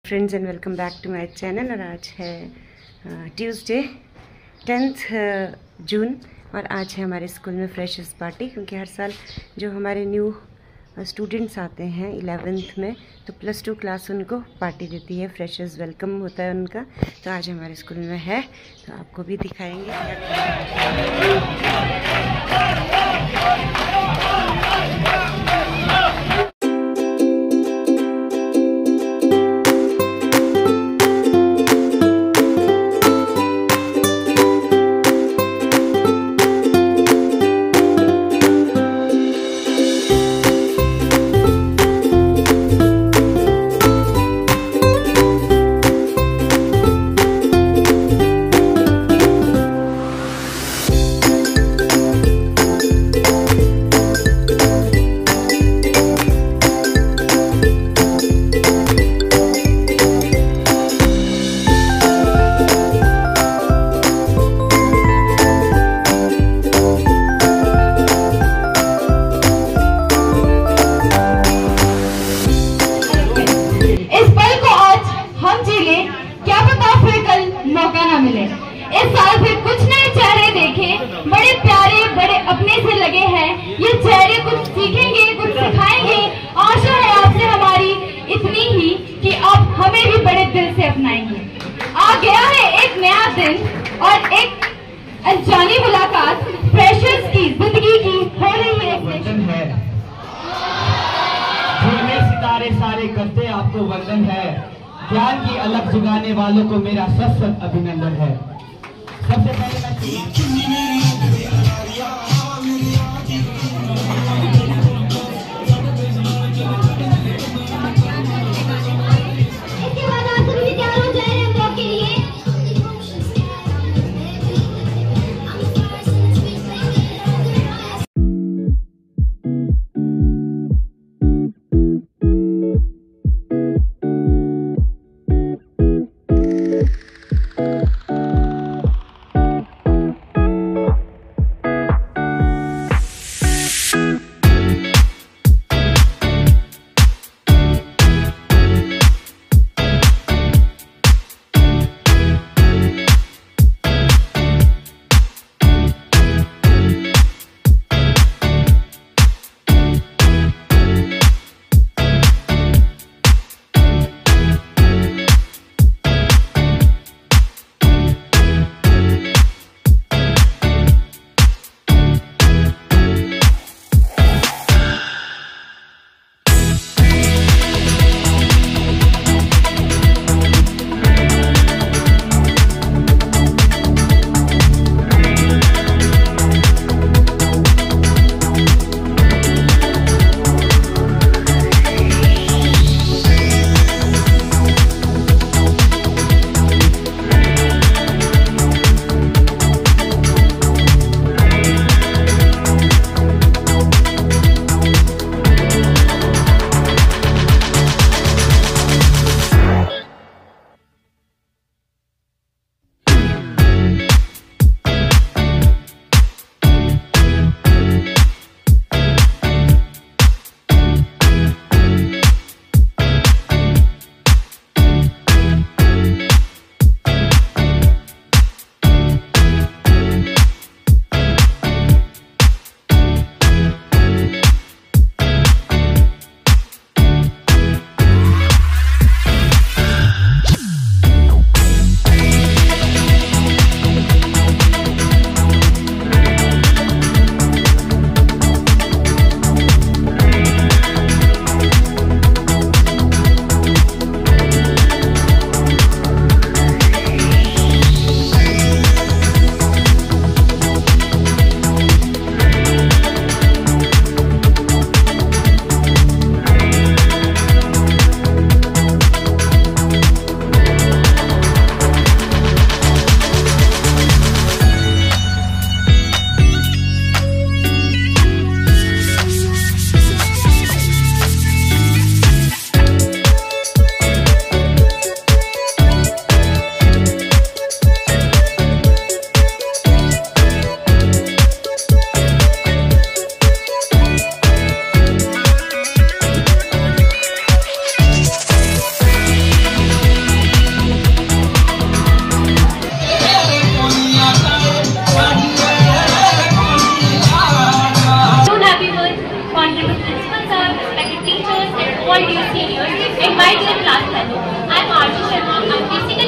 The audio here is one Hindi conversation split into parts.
Friends and welcome back to my channel. और आज है ट्यूसडे 10th जून और आज है हमारे स्कूल में फ्रेशर्स पार्टी। क्योंकि हर साल जो हमारे न्यू स्टूडेंट्स आते हैं 11th में तो +2 क्लास उनको पार्टी देती है, फ्रेशर्स वेलकम होता है उनका। तो आज हमारे स्कूल में है तो आपको भी दिखाएंगे। इस साल फिर कुछ नए चेहरे देखें, बड़े प्यारे, बड़े अपने से लगे हैं। ये चेहरे कुछ सीखेंगे, कुछ सिखाएंगे। आशा है आपसे हमारी इतनी ही कि आप हमें भी बड़े दिल से अपनाएंगे। आ गया है एक नया दिन और एक अनजानी मुलाकात। फ्रेशर्स की जिंदगी की हो रही है सितारे सारे करते आपको वंदन है। ज्ञान की अलग जगाने वालों को मेरा सत अभिनंदन है। सबसे पहले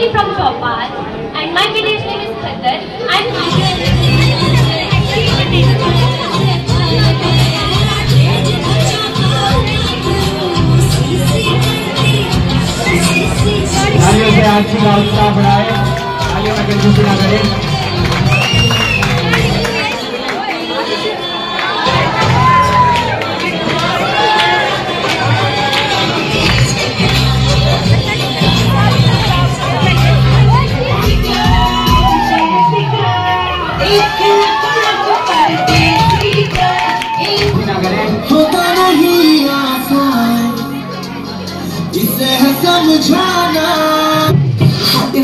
Nidhi from Chopal, and my village name is Khatar. तालियों से आरती का उत्साह बढ़ाए, तालियों में कंजूसी ना करें। समझाना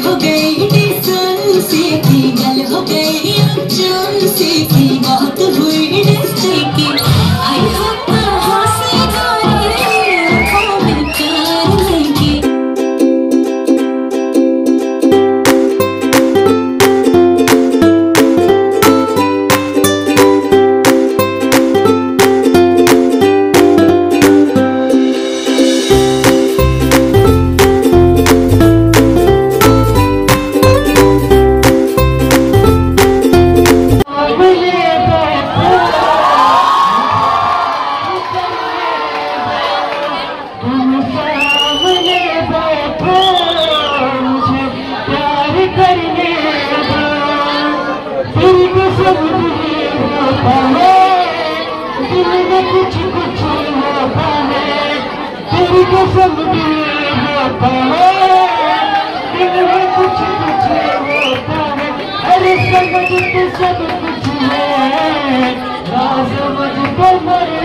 हो गई डिस्टेंसी की गल हो गई अर्जेंसी की बात हुई डिस्टेंसी की आई होप हंसी गाने में प्यार लेंगे। अरे समझते सब कुछ है, ना समझ तो मरे।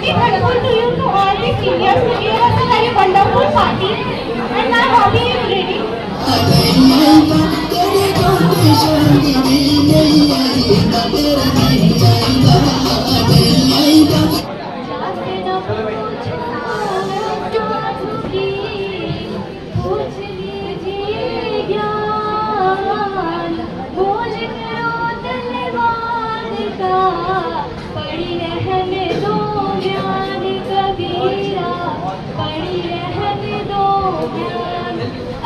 Thankful to you to all the seniors who gave us a very wonderful party, and my hobby is reading.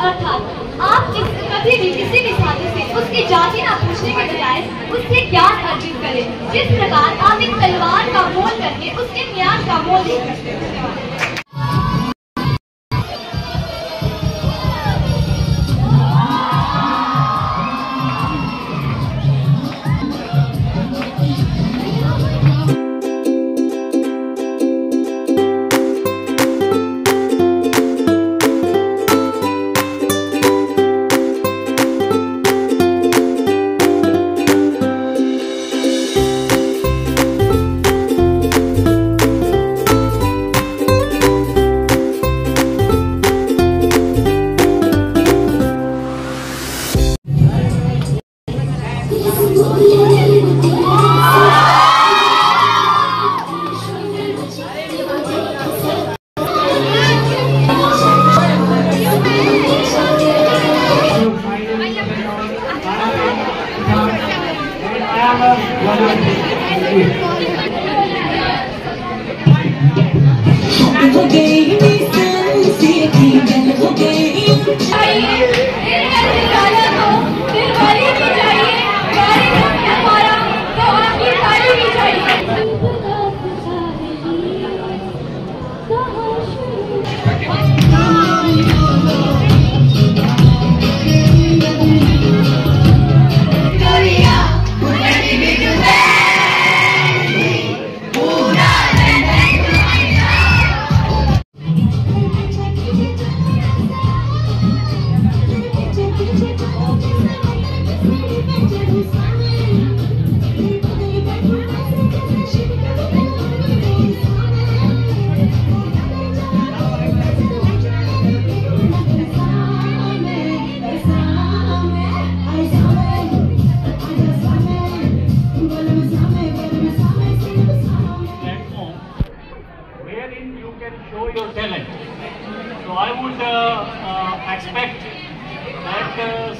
अर्थात आप कभी भी किसी भी छात्र से उसकी जाति ना पूछने के बजाय उससे ज्ञान अर्जित करें। जिस प्रकार आप एक तलवार का मोल करके उसके ज्ञान का मोल नहीं करते।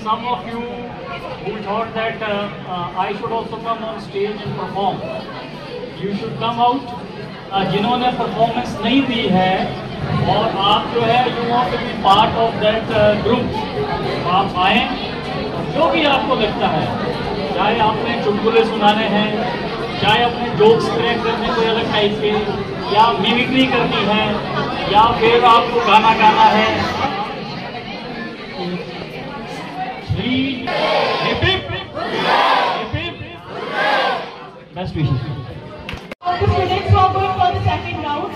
some of you who thought that I should also come on stage and perform, you should come out. जिन्होंने परफॉर्मेंस नहीं दी है और आप जो है you want to be part of that group, आप आए, जो भी आपको लगता है, चाहे आपने चुटकुले सुनाने हैं, चाहे अपने जोक्स क्रैक करने कोई अलग टाइप के, या मिमिक्री करनी है, या फिर आपको गाना गाना है। Best wishes. The students who are going for the second round.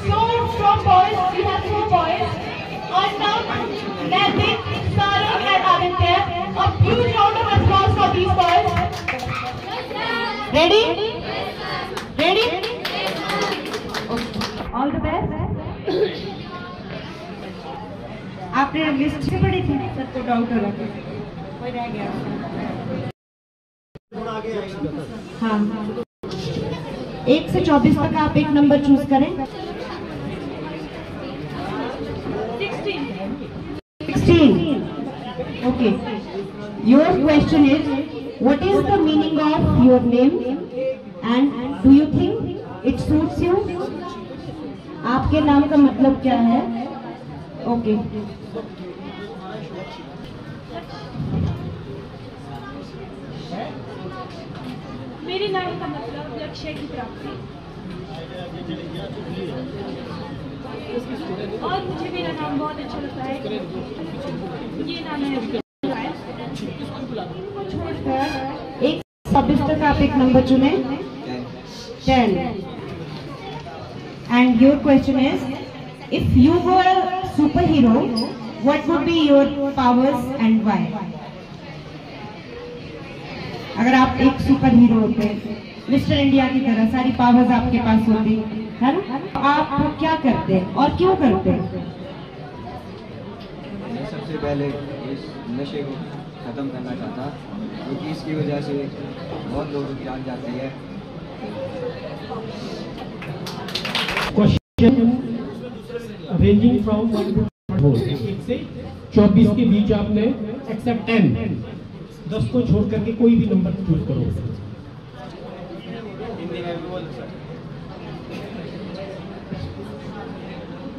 So from boys, we have 4 boys. And now, Naitik, Sarang and Aditya. A huge round of applause for these boys. Ready? Ready? Okay. All the best. आपने लिस्ट से पढ़ी थी, सबको डाउट हो रहा था, कोई रह गया? हाँ, 1 से 24 तक आप एक नंबर चूज करें। 16. Okay. Your question is, what is the meaning of your name and do you think it suits you? आपके नाम का मतलब क्या है? Okay. मेरे नाम का मतलब लक्ष्य की प्राप्ति, और मुझे मेरा नाम बहुत अच्छा लगता है। ये नाम है। इनको छोड़कर 1 से 24 तक आप एक नंबर चुने। 10. And your question is, if you were a superhero, what would be your powers and why? अगर आप एक सुपर हीरो होते, मिस्टर इंडिया की तरह सारी पावर्स आपके पास होती, है ना, तो आप क्या करते और क्यों करते? मैं सबसे पहले इस नशे को ख़त्म करना चाहता, क्योंकि इसकी वजह से बहुत लोगों की जान जाती है। क्वेश्चन रेंजिंग फ्रॉम 1 से 24 के बीच आपने एक्सेप्ट 10 को छोड़ करके कोई भी नंबर चूज करो।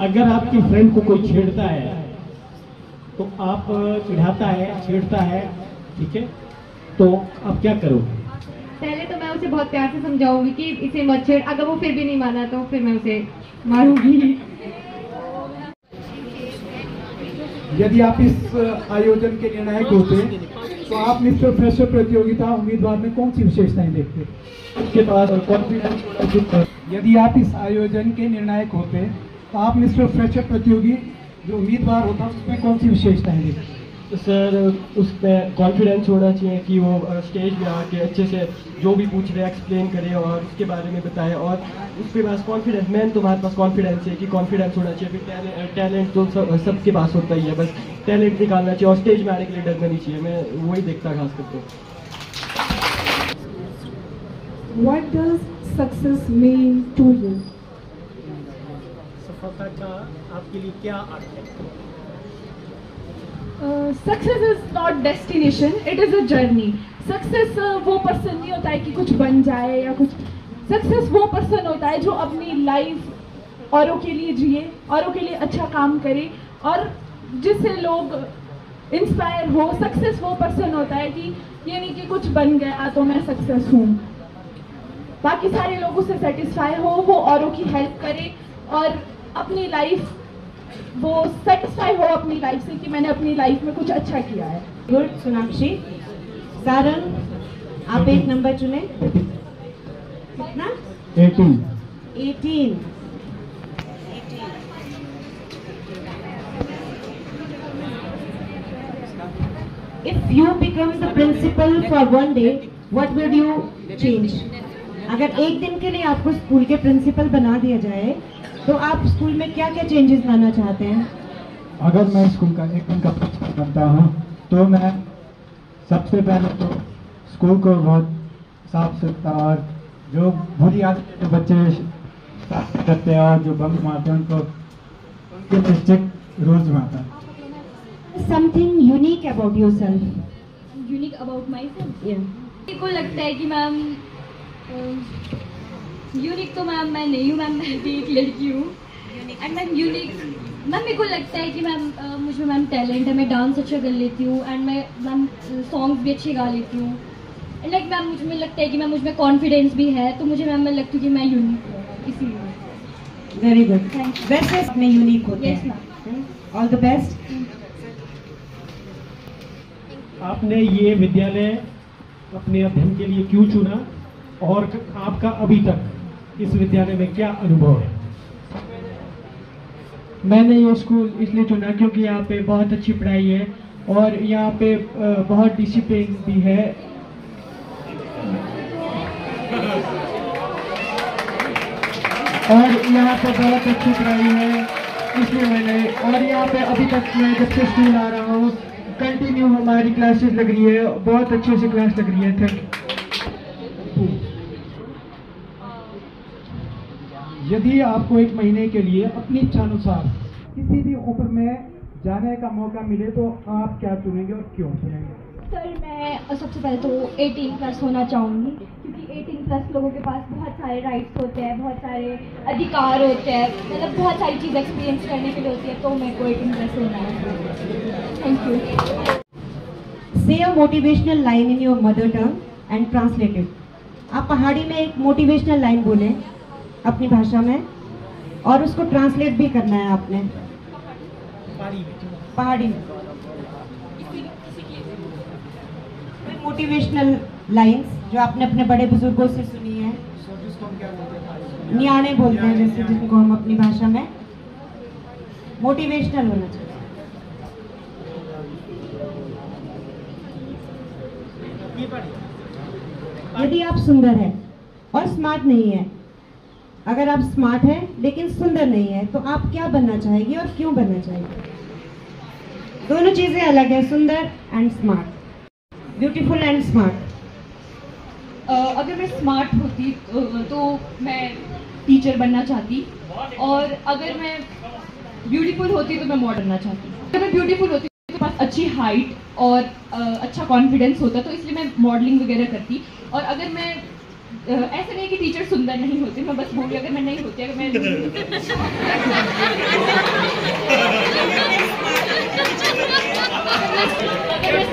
अगर आपकी फ्रेंड को कोई छेड़ता है तो आप चिढ़ाता है, छेड़ता है, ठीक है, तो आप क्या करोगे? पहले तो मैं उसे बहुत प्यार से समझाऊंगी कि इसे मत छेड़। अगर वो फिर भी नहीं माना तो फिर मैं उसे मारूंगी। यदि आप इस आयोजन के निर्णायक होते तो आप मिस्टर फ्रेशर प्रतियोगिता उम्मीदवार में कौन सी विशेषताएं देखते? उसके पास कॉन्फिडेंस। यदि आप इस आयोजन के निर्णायक होते तो आप मिस्टर फ्रेशर प्रतियोगी जो उम्मीदवार होता उसमें कौन सी विशेषताएं देखते? तो सर उसमें कॉन्फिडेंस होना चाहिए कि वो स्टेज में आके अच्छे से जो भी पूछ रहे एक्सप्लेन करे और उसके बारे में बताए, और उसके पास कॉन्फिडेंस, मैन तुम्हारे पास कॉन्फिडेंस है कि कॉन्फिडेंस होना चाहिए। फिर टैलेंट तो सबके पास होता ही है, बस टैलेंट निकालना चाहिए और स्टेज में आने के लिए डरना नहीं चाहिए। मैं वही देखता खास करके। What does success mean to you? सफलता का आपके लिए क्या अर्थ है? Success is not destination, it is a journey. Success वो पर्सन नहीं होता है कि कुछ बन जाए या कुछ। सक्सेस वो पर्सन होता है जो अपनी लाइफ औरों के लिए जिए, औरों के लिए अच्छा काम करे और जिससे लोग इंस्पायर हो। सक्सेस वो पर्सन होता है कि ये नहीं कि कुछ बन गया तो मैं सक्सेस हूँ, बाकी सारे लोग उससे सेटिस्फाई हो, वो औरों की हेल्प करे और अपनी लाइफ वो सेटिस्फाई हो अपनी लाइफ से कि मैंने अपनी लाइफ में कुछ अच्छा किया है। गुड सोनाक्षी। सारंग, आप एक नंबर चुने। कितना? 18। If you become the principal for one day, what would you change? अगर एक दिन के लिए आपको स्कूल के प्रिंसिपल बना दिया जाए तो आप स्कूल में क्या क्या चेंजेस लाना चाहते हैं? अगर मैं स्कूल का एक दिन का प्रिंसिपल बनता हूँ तो मैं सबसे पहले तो स्कूल को बहुत साफ सुथरा और जो बुरी आदत के बच्चे करते हैं और जो बंक मारते हैं उनको स्ट्रिक्ट रूल्स बनाता है। something unique about yourself? Unique about my self. Yeah. मेरे को लगता है कि मैम यूनिक तो मैम मैं नहीं हूँ, मैम मैं भी एक लड़की हूँ। एंड मैम यूनिक मैम मेरे को लगता है कि मैम मुझ में मैम टैलेंट है, मैं डांस अच्छा कर लेती हूँ एंड मैं मैम सॉन्ग्स भी अच्छे गा लेती हूँ। एंड लाइक मैम मुझ में लगता है कि मैम मुझ में कॉन्फिडेंस भी है, तो मुझे मैम मैं लगती हूँ कि मैं यूनिक हूँ, इसीलिए। Very good. Thank you. वैसे अपने यूनिक होते यस हैं। मैम। All the best. आपने ये विद्यालय अपने अध्ययन के लिए क्यों चुना और आपका अभी तक इस विद्यालय में क्या अनुभव है? मैंने ये स्कूल इसलिए चुना क्योंकि यहाँ पे बहुत अच्छी पढ़ाई है और यहाँ पे बहुत डिसिप्लिन भी है। और यहाँ पे बहुत अच्छी पढ़ाई है, इसलिए मैंने, और यहाँ पे अभी तक मैं जब से स्कूल आ रहा हूँ कंटिन्यू हमारी क्लासेस लग रही है, बहुत अच्छे से क्लास लग रही है। Thank you. यदि आपको एक महीने के लिए अपनी इच्छानुसार किसी भी उम्र में जाने का मौका मिले तो आप क्या चुनेंगे और क्यों चुनेंगे? सर मैं सबसे पहले तो 18+ होना चाहूँगी, क्योंकि 18+ लोगों के पास बहुत सारे राइट्स होते हैं, बहुत सारे अधिकार होते हैं, मतलब बहुत सारी चीज़ एक्सपीरियंस करने के लिए होती है, तो मेरे को 18+ होना है। Thank you. Say a motivational line in your mother tongue and translate it. आप पहाड़ी में एक मोटिवेशनल लाइन बोलें अपनी भाषा में और उसको ट्रांसलेट भी करना है आपने पहाड़ी में। मोटिवेशनल लाइंस जो आपने अपने बड़े बुजुर्गों से सुनी है, नियाणे बोलते हैं जैसे, जिनको हम अपनी भाषा में मोटिवेशनल होना चाहिए। यदि आप सुंदर हैं और स्मार्ट नहीं है, अगर आप स्मार्ट हैं लेकिन सुंदर नहीं है, तो आप क्या बनना चाहेंगे और क्यों बनना चाहेंगे? दोनों चीजें अलग है, सुंदर and smart, beautiful and smart. अगर मैं स्मार्ट होती तो मैं टीचर बनना चाहती, और अगर मैं ब्यूटीफुल होती तो मैं मॉडल बनना चाहती। अगर मैं ब्यूटीफुल होती तो मेरे पास अच्छी हाइट और अच्छा कॉन्फिडेंस होता, तो इसलिए मैं मॉडलिंग वगैरह करती। और अगर मैं ऐसे नहीं कि टीचर सुंदर नहीं होते, मैं बस बोली अगर मैं नहीं होती, अगर मैं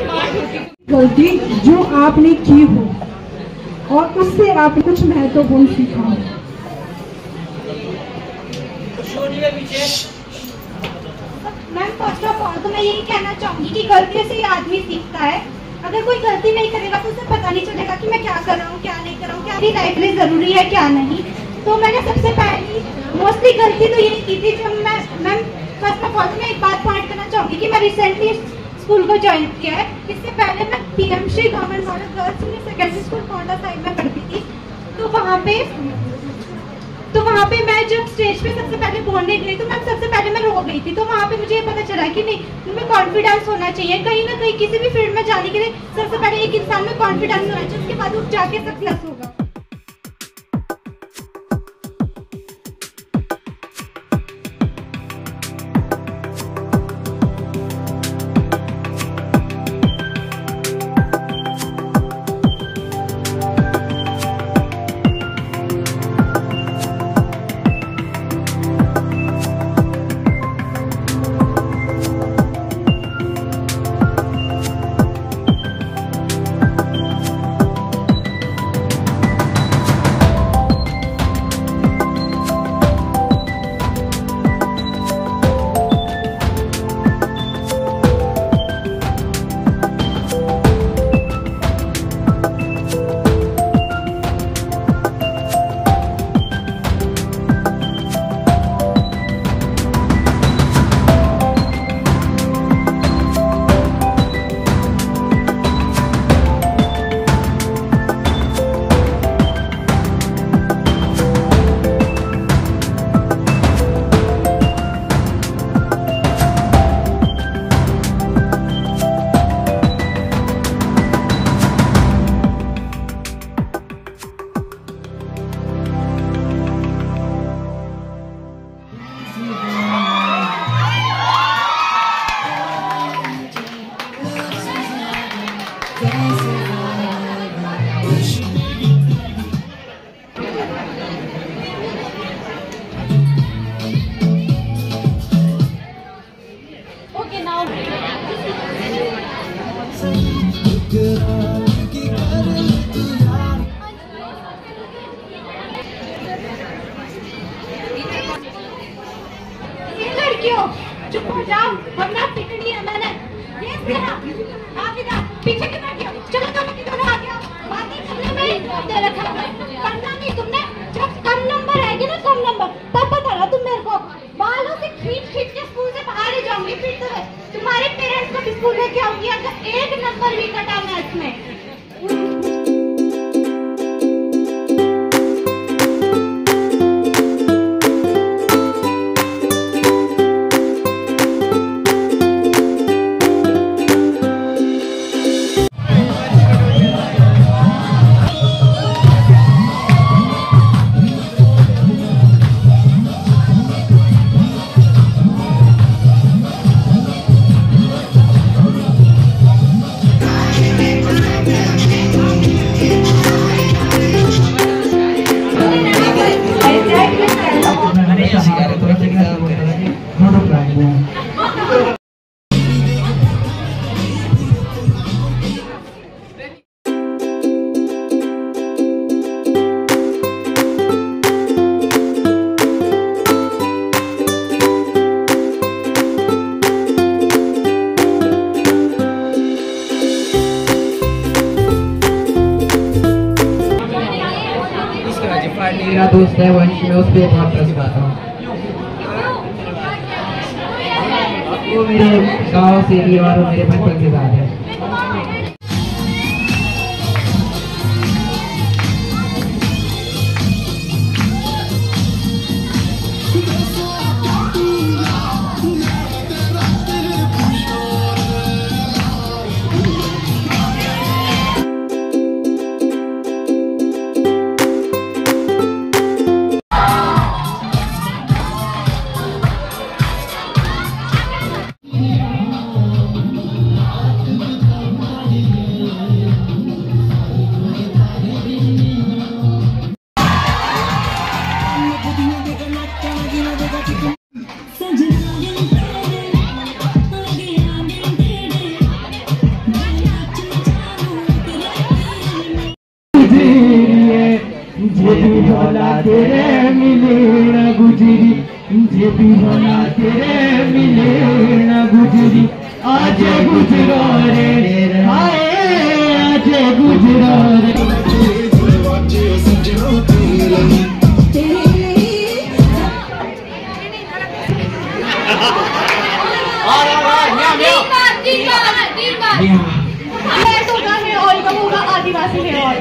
स्मार्ट होती। गलती जो आपने की हो और उससे आप कुछ महत्वपूर्ण सीखा हो। मैम फर्स्ट ऑफ ऑल तो मैं यही कहना चाहूंगी कि गलती से ही आदमी सीखता है। अगर कोई गलती नहीं करेगा तो उसे पता नहीं चलेगा कि मैं क्या कर रहा हूँ, क्या नहीं कर रहा हूँ, क्या मेरी लाइफ में जरूरी है, क्या नहीं। तो मैंने सबसे पहली मोस्टली गलती तो यही की थी जब मैम फर्स्ट ऑफ ऑल मैं एक बात पॉइंट करना चाहूंगी कि मैं रिसेंटली स्कूल को ज्वाइन किया है। इससे पहले मैं PM Shri government model girls senior secondary school Konda side में पढ़ती थी। तो वहाँ पे मैं जब स्टेज पे सबसे पहले बोलने गई तो मैम सबसे पहले मैं रो गई थी। तो वहाँ पे मुझे ये पता चला कि नहीं, मुझे कॉन्फिडेंस होना चाहिए। कहीं ना कहीं किसी भी फील्ड में जाने के लिए सबसे पहले एक इंसान में कॉन्फिडेंस होना चाहिए, उसके बाद वो जाके सक्सेस होगा। लड़कियों चुप हो जाओ, वरना पिटनी है मैंने। ये आप इधर पीछे क्यों बैठे हो? चलो तुम किधर आ गया? बातें करने में ही दे रखा है, पढ़ना नहीं तुमने। जब कम नंबर आएगी ना, कम नंबर, तब बताना तुम मेरे को। बालों से खींच खींच के स्कूल से बाहर ले जाऊंगी, फिर तो तुम्हारे पेरेंट्स को भी स्कूल लेके आऊंगी अगर एक नंबर भी कटा मैथ्स में। मेरा दोस्त है वंश, मैं उस पर बहुत ट्रस्ट करता हूँ। वो मेरे गाँव से भी और मेरे बचपन के साथ है। तेरे मिले न गुजरी, जे भी होना तेरे मिले न गुजरी। आज गुजरो रे हाय, आज गुजरो रे। आदिवासी है और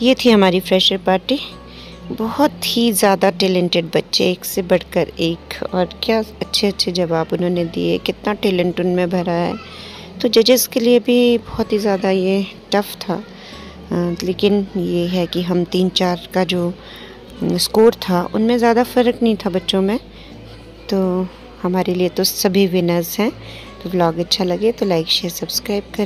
ये थी हमारी फ्रेशर पार्टी। बहुत ही ज़्यादा टैलेंटेड बच्चे, एक से बढ़कर एक, और क्या अच्छे अच्छे जवाब उन्होंने दिए, कितना टैलेंट उनमें भरा है। तो जजेस के लिए भी बहुत ही ज़्यादा ये टफ़ था, लेकिन ये है कि हम 3-4 का जो स्कोर था उनमें ज़्यादा फ़र्क नहीं था बच्चों में, तो हमारे लिए तो सभी विनर्स हैं। तो व्लॉग अच्छा लगे तो लाइक शेयर सब्सक्राइब कर